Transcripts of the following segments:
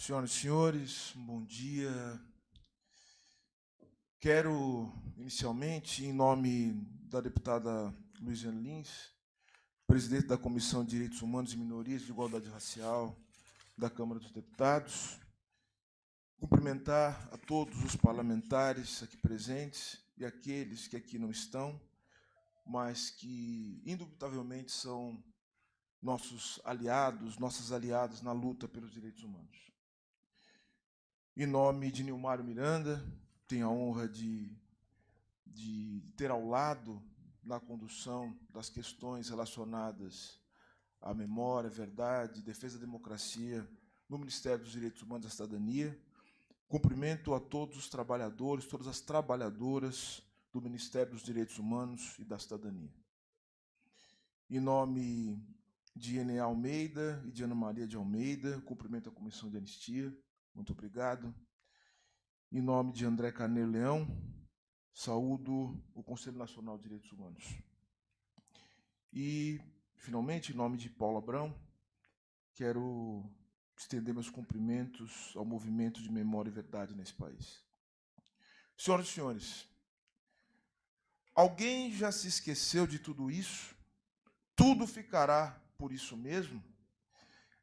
Senhoras e senhores, um bom dia. Quero, inicialmente, em nome da deputada Luiziane Lins, presidente da Comissão de Direitos Humanos e Minorias e de Igualdade Racial da Câmara dos Deputados, cumprimentar a todos os parlamentares aqui presentes e aqueles que aqui não estão, mas que, indubitavelmente, são nossos aliados, nossas aliadas na luta pelos direitos humanos. Em nome de Nilmário Miranda, tenho a honra de ter ao lado, na condução das questões relacionadas à memória, verdade, defesa da democracia, no Ministério dos Direitos Humanos e da Cidadania. Cumprimento a todos os trabalhadores, todas as trabalhadoras do Ministério dos Direitos Humanos e da Cidadania. Em nome de Enea Almeida e de Ana Maria de Almeida, cumprimento a Comissão de Anistia. Muito obrigado. Em nome de André Carneiro Leão, saúdo o Conselho Nacional de Direitos Humanos. E, finalmente, em nome de Paulo Abrão, quero estender meus cumprimentos ao movimento de memória e verdade nesse país. Senhoras e senhores, alguém já se esqueceu de tudo isso? Tudo ficará por isso mesmo?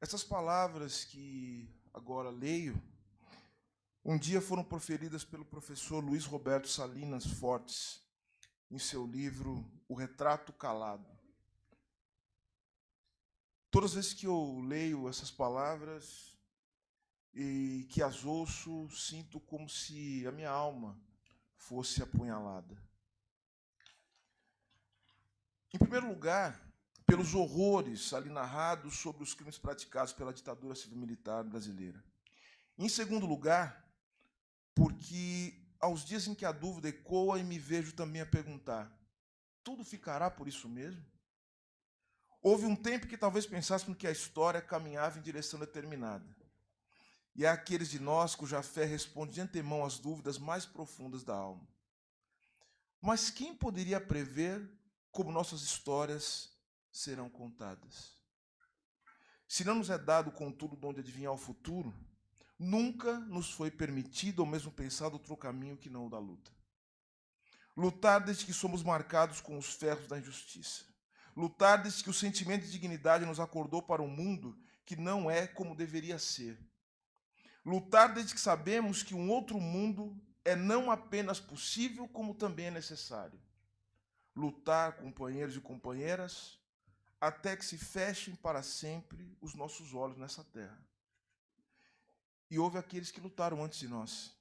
Essas palavras que agora leio, um dia foram proferidas pelo professor Luiz Roberto Salinas Fortes, em seu livro O Retrato Calado. Todas as vezes que eu leio essas palavras e que as ouço, sinto como se a minha alma fosse apunhalada. Em primeiro lugar, pelos horrores ali narrados sobre os crimes praticados pela ditadura civil-militar brasileira. Em segundo lugar, porque aos dias em que a dúvida ecoa e me vejo também a perguntar, tudo ficará por isso mesmo? Houve um tempo que talvez pensássemos que a história caminhava em direção determinada. E há aqueles de nós cuja fé responde de antemão às dúvidas mais profundas da alma. Mas quem poderia prever como nossas histórias serão contadas? Se não nos é dado, contudo, de onde adivinhar o futuro, nunca nos foi permitido ou mesmo pensado outro caminho que não o da luta. Lutar desde que somos marcados com os ferros da injustiça. Lutar desde que o sentimento de dignidade nos acordou para um mundo que não é como deveria ser. Lutar desde que sabemos que um outro mundo é não apenas possível, como também é necessário. Lutar, companheiros e companheiras, até que se fechem para sempre os nossos olhos nessa terra. E houve aqueles que lutaram antes de nós,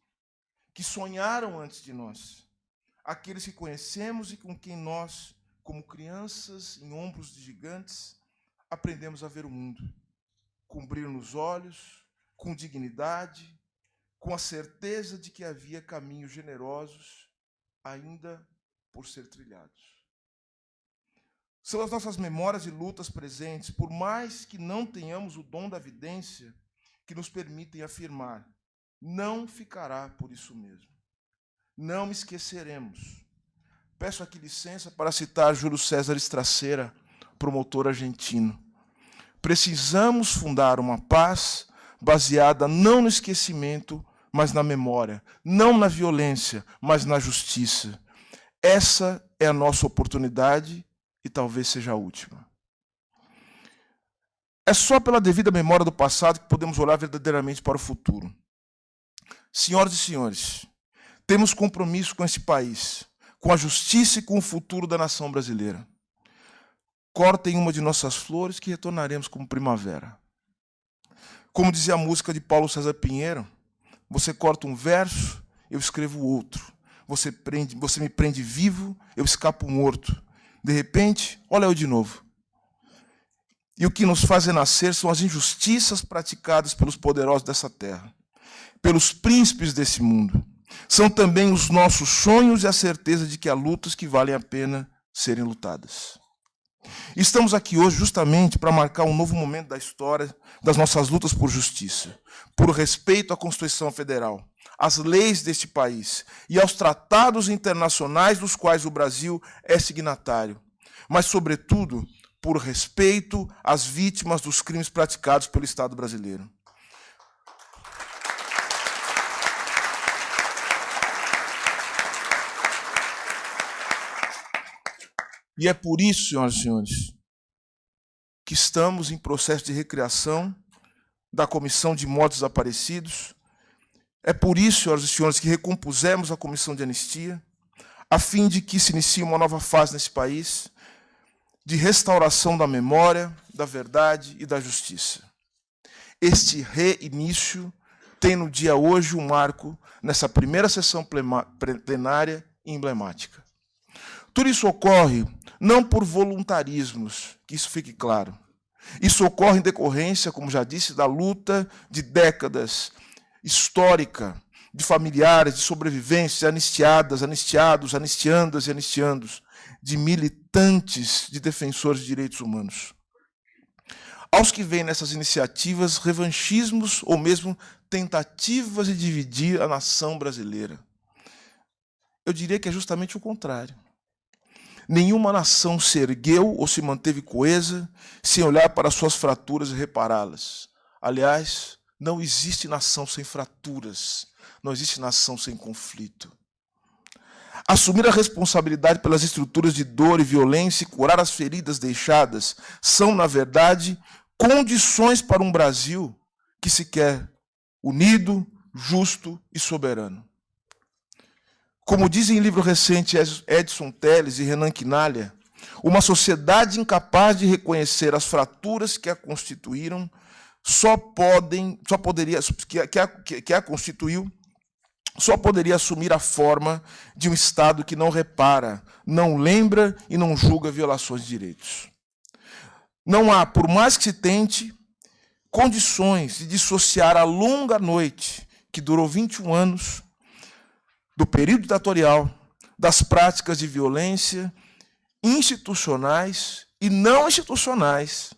que sonharam antes de nós, aqueles que conhecemos e com quem nós, como crianças em ombros de gigantes, aprendemos a ver o mundo, com brilho nos olhos, com dignidade, com a certeza de que havia caminhos generosos ainda por ser trilhados. São as nossas memórias e lutas presentes, por mais que não tenhamos o dom da vidência, que nos permitem afirmar, não ficará por isso mesmo. Não me esqueceremos. Peço aqui licença para citar Júlio César Estracera, promotor argentino. Precisamos fundar uma paz baseada não no esquecimento, mas na memória, não na violência, mas na justiça. Essa é a nossa oportunidade e talvez seja a última. É só pela devida memória do passado que podemos olhar verdadeiramente para o futuro. Senhoras e senhores, temos compromisso com esse país, com a justiça e com o futuro da nação brasileira. Cortem uma de nossas flores que retornaremos como primavera. Como dizia a música de Paulo César Pinheiro, você corta um verso, eu escrevo outro. Você me prende vivo, eu escapo morto. De repente, olha eu de novo. E o que nos faz renascer são as injustiças praticadas pelos poderosos dessa terra, pelos príncipes desse mundo. São também os nossos sonhos e a certeza de que há lutas que valem a pena serem lutadas. Estamos aqui hoje justamente para marcar um novo momento da história das nossas lutas por justiça, por respeito à Constituição Federal, às leis deste país e aos tratados internacionais dos quais o Brasil é signatário, mas, sobretudo, por respeito às vítimas dos crimes praticados pelo Estado brasileiro. E é por isso, senhoras e senhores, que estamos em processo de recriação da Comissão de Mortos Desaparecidos. É por isso, senhoras e senhores, que recompusemos a Comissão de Anistia, a fim de que se inicie uma nova fase nesse país, de restauração da memória, da verdade e da justiça. Este reinício tem no dia hoje um marco nessa primeira sessão plenária e emblemática. Tudo isso ocorre não por voluntarismos, que isso fique claro. Isso ocorre em decorrência, como já disse, da luta de décadas histórica de familiares, de sobreviventes, de anistiadas, anistiados, anistiandas e anistiandos, de militantes, de defensores de direitos humanos. Aos que veem nessas iniciativas revanchismos ou mesmo tentativas de dividir a nação brasileira, eu diria que é justamente o contrário. Nenhuma nação se ergueu ou se manteve coesa sem olhar para suas fraturas e repará-las. Aliás, não existe nação sem fraturas, não existe nação sem conflito. Assumir a responsabilidade pelas estruturas de dor e violência e curar as feridas deixadas são, na verdade, condições para um Brasil que se quer unido, justo e soberano. Como dizem em livro recente Edson Telles e Renan Quinalha, uma sociedade incapaz de reconhecer as fraturas que a constituíram só poderia assumir a forma de um Estado que não repara, não lembra e não julga violações de direitos. Não há, por mais que se tente, condições de dissociar a longa noite, que durou 21 anos, do período ditatorial, das práticas de violência institucionais e não institucionais,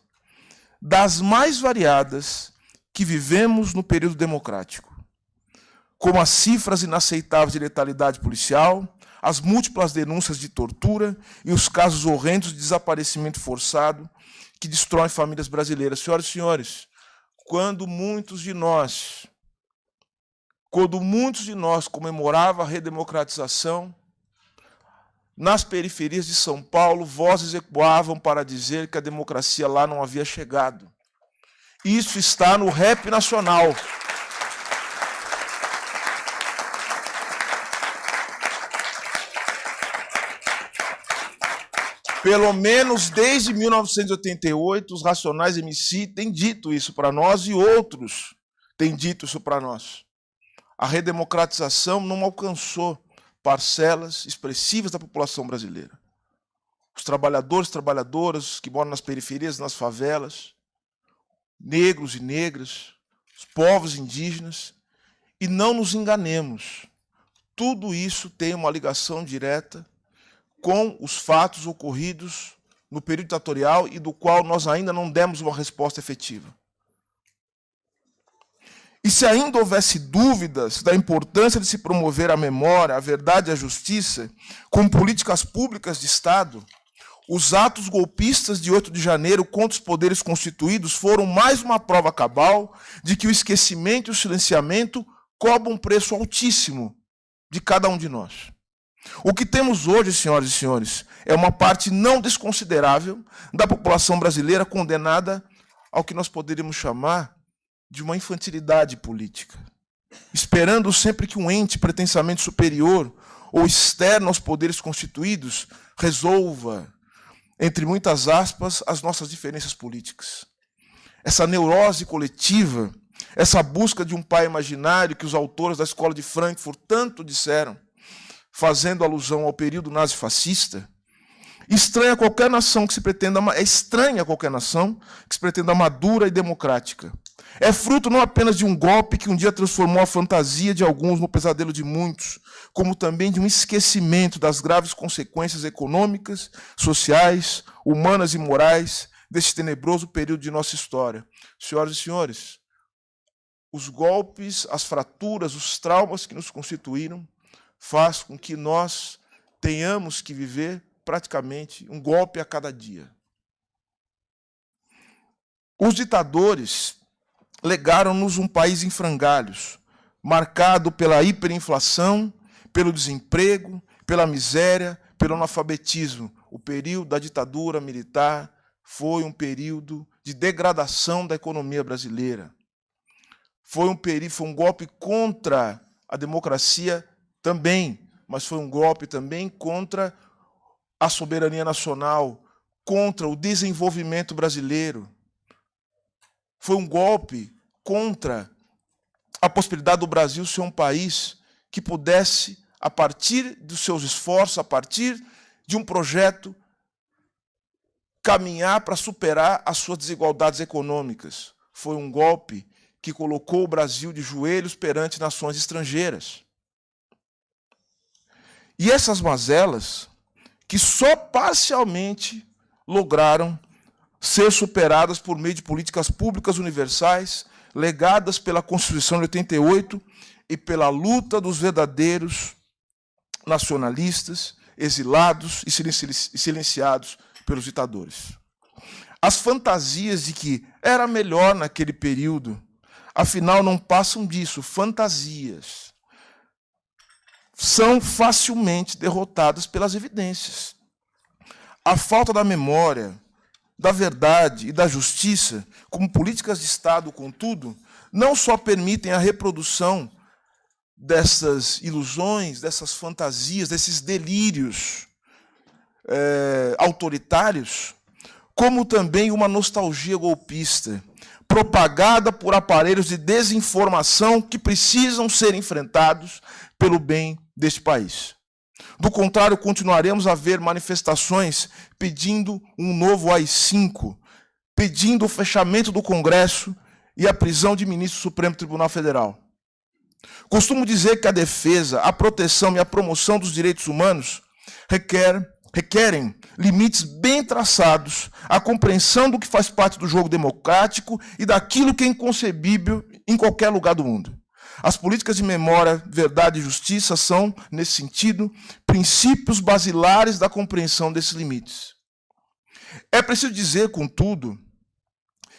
das mais variadas que vivemos no período democrático, como as cifras inaceitáveis de letalidade policial, as múltiplas denúncias de tortura e os casos horrendos de desaparecimento forçado que destroem famílias brasileiras. Senhoras e senhores, quando muitos de nós comemoravam a redemocratização, nas periferias de São Paulo, vozes ecoavam para dizer que a democracia lá não havia chegado. Isso está no rap nacional. Pelo menos desde 1988, os Racionais MC têm dito isso para nós e outros têm dito isso para nós. A redemocratização não alcançou parcelas expressivas da população brasileira. Os trabalhadores e trabalhadoras que moram nas periferias, nas favelas, negros e negras, os povos indígenas, e não nos enganemos, tudo isso tem uma ligação direta com os fatos ocorridos no período ditatorial e do qual nós ainda não demos uma resposta efetiva. E se ainda houvesse dúvidas da importância de se promover a memória, a verdade e a justiça como políticas públicas de Estado, os atos golpistas de 8 de janeiro contra os poderes constituídos foram mais uma prova cabal de que o esquecimento e o silenciamento cobram um preço altíssimo de cada um de nós. O que temos hoje, senhoras e senhores, é uma parte não desconsiderável da população brasileira condenada ao que nós poderíamos chamar de uma infantilidade política, esperando sempre que um ente pretensamente superior ou externo aos poderes constituídos resolva, entre muitas aspas, as nossas diferenças políticas. Essa neurose coletiva, essa busca de um pai imaginário que os autores da Escola de Frankfurt tanto disseram, fazendo alusão ao período nazifascista, estranha qualquer nação que se pretenda, é estranha qualquer nação que se pretenda madura e democrática. É fruto não apenas de um golpe que um dia transformou a fantasia de alguns no pesadelo de muitos, como também de um esquecimento das graves consequências econômicas, sociais, humanas e morais deste tenebroso período de nossa história. Senhoras e senhores, os golpes, as fraturas, os traumas que nos constituíram faz com que nós tenhamos que viver praticamente um golpe a cada dia. Os ditadores legaram-nos um país em frangalhos, marcado pela hiperinflação, pelo desemprego, pela miséria, pelo analfabetismo. O período da ditadura militar foi um período de degradação da economia brasileira. Foi um golpe contra a democracia também, mas foi um golpe também contra a soberania nacional, contra o desenvolvimento brasileiro. Foi um golpe contra a possibilidade do Brasil ser um país que pudesse, a partir dos seus esforços, a partir de um projeto, caminhar para superar as suas desigualdades econômicas. Foi um golpe que colocou o Brasil de joelhos perante nações estrangeiras. E essas mazelas, que só parcialmente lograram ser superadas por meio de políticas públicas universais, legadas pela Constituição de 88 e pela luta dos verdadeiros nacionalistas, exilados e silenciados pelos ditadores. As fantasias de que era melhor naquele período, afinal, não passam disso, fantasias. São facilmente derrotadas pelas evidências. A falta da memória, da verdade e da justiça, como políticas de Estado, contudo, não só permitem a reprodução dessas ilusões, dessas fantasias, desses delírios autoritários, como também uma nostalgia golpista, propagada por aparelhos de desinformação que precisam ser enfrentados pelo bem deste país. Do contrário, continuaremos a ver manifestações pedindo um novo AI-5, pedindo o fechamento do Congresso e a prisão de ministro do Supremo Tribunal Federal. Costumo dizer que a defesa, a proteção e a promoção dos direitos humanos requerem limites bem traçados, a compreensão do que faz parte do jogo democrático e daquilo que é inconcebível em qualquer lugar do mundo. As políticas de memória, verdade e justiça são, nesse sentido, princípios basilares da compreensão desses limites. É preciso dizer, contudo,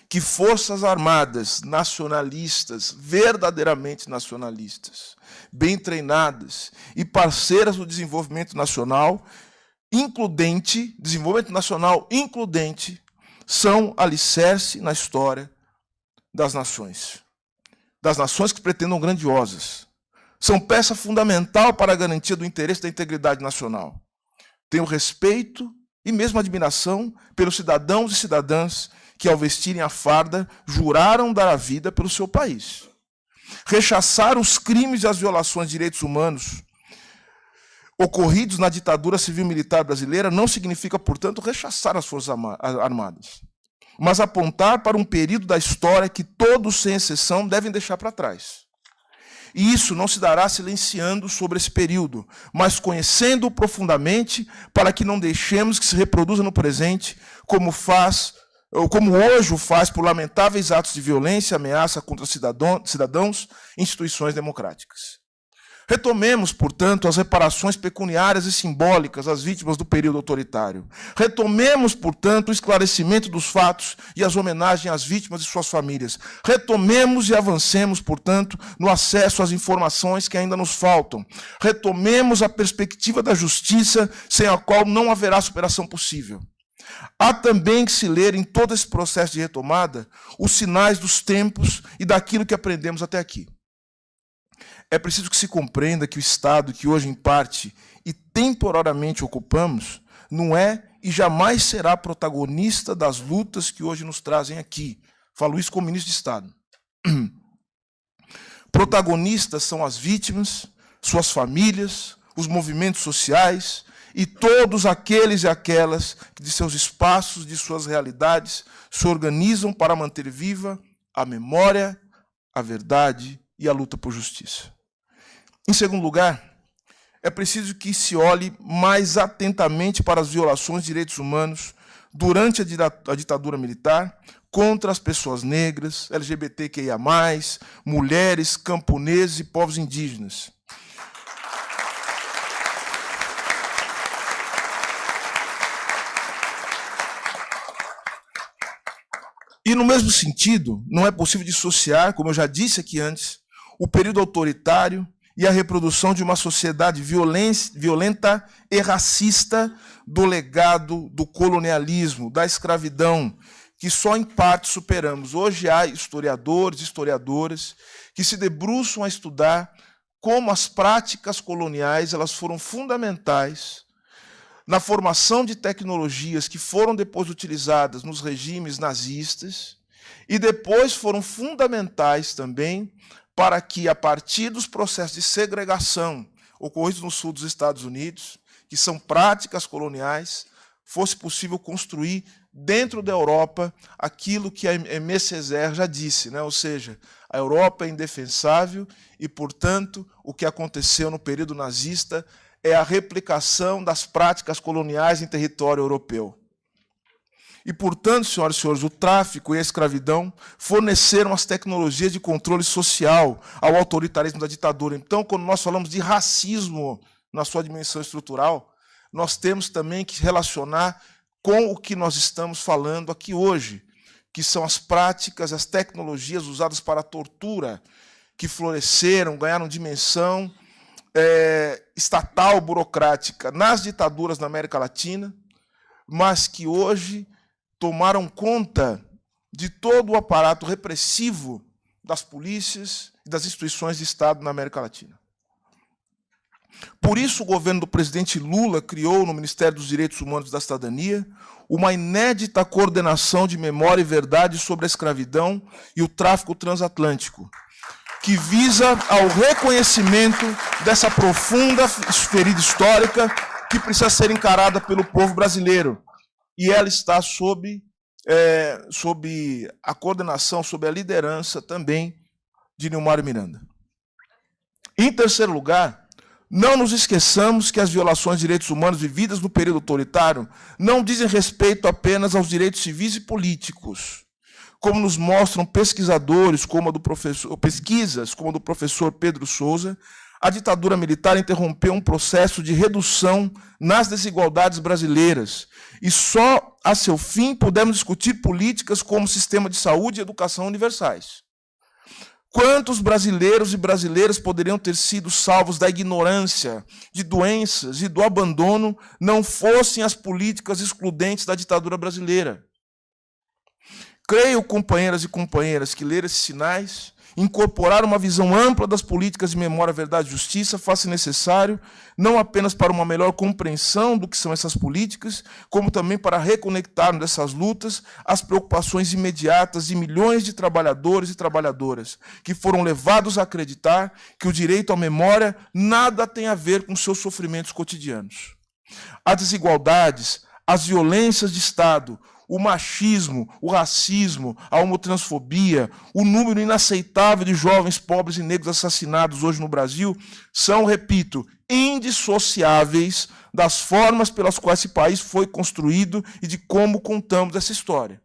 que forças armadas nacionalistas, verdadeiramente nacionalistas, bem treinadas e parceiras do desenvolvimento nacional includente, são alicerce na história das nações que pretendam grandiosas. São peça fundamental para a garantia do interesse da integridade nacional. Tenho respeito e mesmo admiração pelos cidadãos e cidadãs que, ao vestirem a farda, juraram dar a vida pelo seu país. Rechaçar os crimes e as violações de direitos humanos ocorridos na ditadura civil-militar brasileira não significa, portanto, rechaçar as Forças Armadas, mas apontar para um período da história que todos, sem exceção, devem deixar para trás. E isso não se dará silenciando sobre esse período, mas conhecendo-o profundamente, para que não deixemos que se reproduza no presente, como hoje o faz por lamentáveis atos de violência e ameaça contra cidadãos e instituições democráticas. Retomemos, portanto, as reparações pecuniárias e simbólicas às vítimas do período autoritário. Retomemos, portanto, o esclarecimento dos fatos e as homenagens às vítimas e suas famílias. Retomemos e avancemos, portanto, no acesso às informações que ainda nos faltam. Retomemos a perspectiva da justiça, sem a qual não haverá superação possível. Há também que se ler em todo esse processo de retomada os sinais dos tempos e daquilo que aprendemos até aqui. É preciso que se compreenda que o Estado que hoje, em parte e temporariamente ocupamos, não é e jamais será protagonista das lutas que hoje nos trazem aqui. Falo isso como ministro de Estado. Protagonistas são as vítimas, suas famílias, os movimentos sociais e todos aqueles e aquelas que, de seus espaços, de suas realidades, se organizam para manter viva a memória, a verdade e a luta por justiça. Em segundo lugar, é preciso que se olhe mais atentamente para as violações de direitos humanos durante a ditadura militar contra as pessoas negras, LGBTQIA+, mulheres, camponeses e povos indígenas. E, no mesmo sentido, não é possível dissociar, como eu já disse aqui antes, o período autoritário e a reprodução de uma sociedade violenta e racista do legado do colonialismo, da escravidão, que só em parte superamos. Hoje há historiadores, historiadoras, que se debruçam a estudar como as práticas coloniais elas foram fundamentais na formação de tecnologias que foram depois utilizadas nos regimes nazistas e depois foram fundamentais também para que, a partir dos processos de segregação ocorridos no sul dos Estados Unidos, que são práticas coloniais, fosse possível construir dentro da Europa aquilo que a Aimé Césaire já disse, né? Ou seja, a Europa é indefensável e, portanto, o que aconteceu no período nazista é a replicação das práticas coloniais em território europeu. E, portanto, senhoras e senhores, o tráfico e a escravidão forneceram as tecnologias de controle social ao autoritarismo da ditadura. Então, quando nós falamos de racismo na sua dimensão estrutural, nós temos também que relacionar com o que nós estamos falando aqui hoje, que são as práticas, as tecnologias usadas para a tortura, que floresceram, ganharam dimensão estatal, burocrática, nas ditaduras na América Latina, mas que hoje tomaram conta de todo o aparato repressivo das polícias e das instituições de Estado na América Latina. Por isso, o governo do presidente Lula criou, no Ministério dos Direitos Humanos e da Cidadania, uma inédita coordenação de memória e verdade sobre a escravidão e o tráfico transatlântico, que visa ao reconhecimento dessa profunda ferida histórica que precisa ser encarada pelo povo brasileiro. E ela está sob a coordenação, sob a liderança também de Nilmário Miranda. Em terceiro lugar, não nos esqueçamos que as violações de direitos humanos vividas no período autoritário não dizem respeito apenas aos direitos civis e políticos, como nos mostram pesquisadores, pesquisas como a do professor Pedro Souza. A ditadura militar interrompeu um processo de redução nas desigualdades brasileiras, e só a seu fim pudemos discutir políticas como sistema de saúde e educação universais. Quantos brasileiros e brasileiras poderiam ter sido salvos da ignorância, de doenças e do abandono, não fossem as políticas excludentes da ditadura brasileira? Creio, companheiras e companheiras, que ler esses sinais, incorporar uma visão ampla das políticas de memória, verdade e justiça faça necessário, não apenas para uma melhor compreensão do que são essas políticas, como também para reconectar nessas lutas as preocupações imediatas de milhões de trabalhadores e trabalhadoras, que foram levados a acreditar que o direito à memória nada tem a ver com seus sofrimentos cotidianos. As desigualdades, as violências de Estado, o machismo, o racismo, a homotransfobia, o número inaceitável de jovens pobres e negros assassinados hoje no Brasil são, repito, indissociáveis das formas pelas quais esse país foi construído e de como contamos essa história.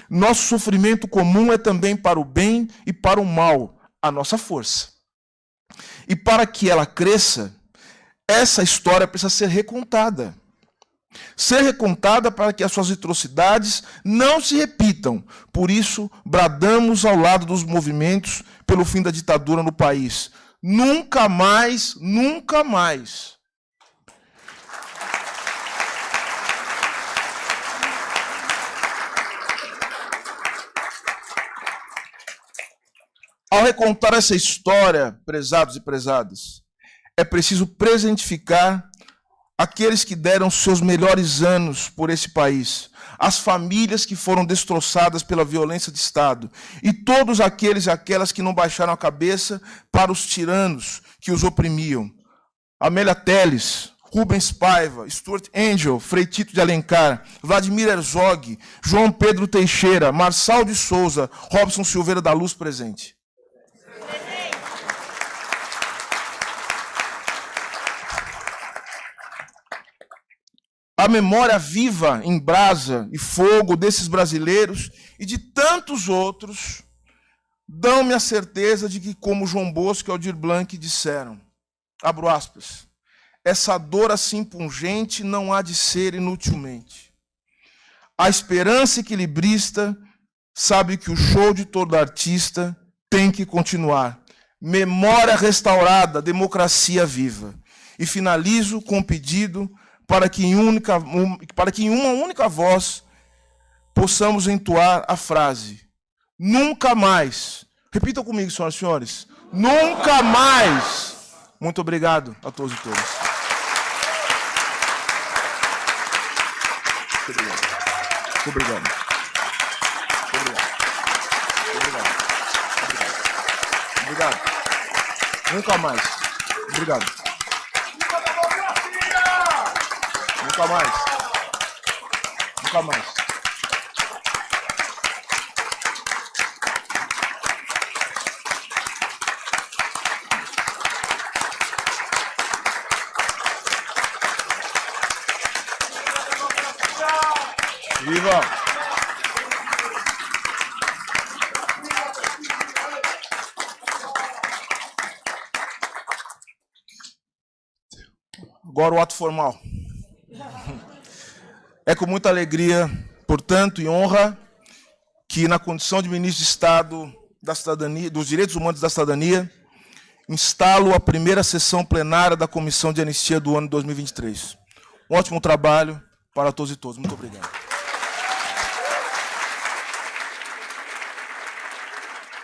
Nosso sofrimento comum é também para o bem e para o mal, a nossa força. E para que ela cresça, essa história precisa ser recontada. Ser recontada para que as suas atrocidades não se repitam. Por isso, bradamos ao lado dos movimentos pelo fim da ditadura no país. Nunca mais, nunca mais. Ao recontar essa história, prezados e prezadas, é preciso presentificar aqueles que deram seus melhores anos por esse país, as famílias que foram destroçadas pela violência de Estado, e todos aqueles e aquelas que não baixaram a cabeça para os tiranos que os oprimiam. Amélia Telles, Rubens Paiva, Stuart Angel, Frei Tito de Alencar, Vladimir Herzog, João Pedro Teixeira, Marçal de Souza, Robson Silveira da Luz presente. A memória viva em brasa e fogo desses brasileiros e de tantos outros dão-me a certeza de que, como João Bosco e Aldir Blanc disseram, abro aspas, essa dor assim pungente não há de ser inutilmente. A esperança equilibrista sabe que o show de todo artista tem que continuar. Memória restaurada, democracia viva. E finalizo com um pedido para que em uma única voz possamos entoar a frase: nunca mais. Repitam comigo, senhoras e senhores. Nunca mais. Muito obrigado a todos e todas. Muito obrigado. Obrigado. Nunca mais. Obrigado. Nunca mais. Nunca mais. Viva! Agora o ato formal. É com muita alegria, portanto, e honra, que na condição de ministro de Estado da Cidadania, dos Direitos Humanos e da Cidadania, instalo a primeira sessão plenária da Comissão de Anistia do ano 2023. Um ótimo trabalho para todos e todas. Muito obrigado.